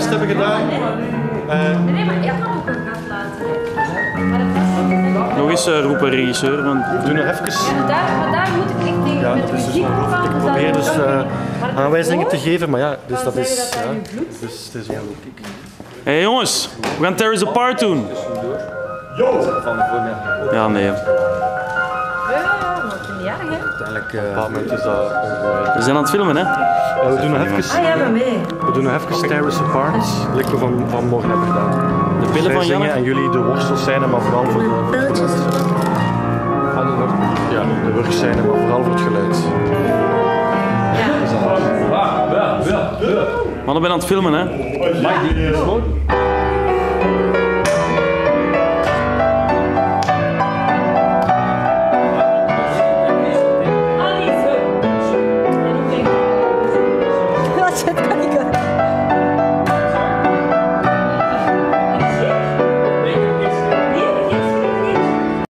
best hebben gedaan. Nee, maar hij had ook een gat laten. Nog eens roepen, regisseur. Want... We doen nog even. Maar daar moet ik echt tegen met muziek van. Ik probeer dus aanwijzingen te geven, maar ja, dus dat is. Ja, dus het is ongelooflijk. Hé jongens, we gaan Tear Us Apart doen. Ja, nee. Ja, maar niet erg, hè? Uiteindelijk, op een bepaald moment is dat. We zijn aan het filmen, hè? We doen nog even. Ja, maar mee. We doen nog even Tear Us Apart, like we van morgen hebben gedaan. De pillen van zingen Janne. en jullie de worstelscène, maar vooral voor de. Ja, de workscène, maar vooral voor het geluid. Mannen, ben aan het filmen, hè? Mag die gewoon?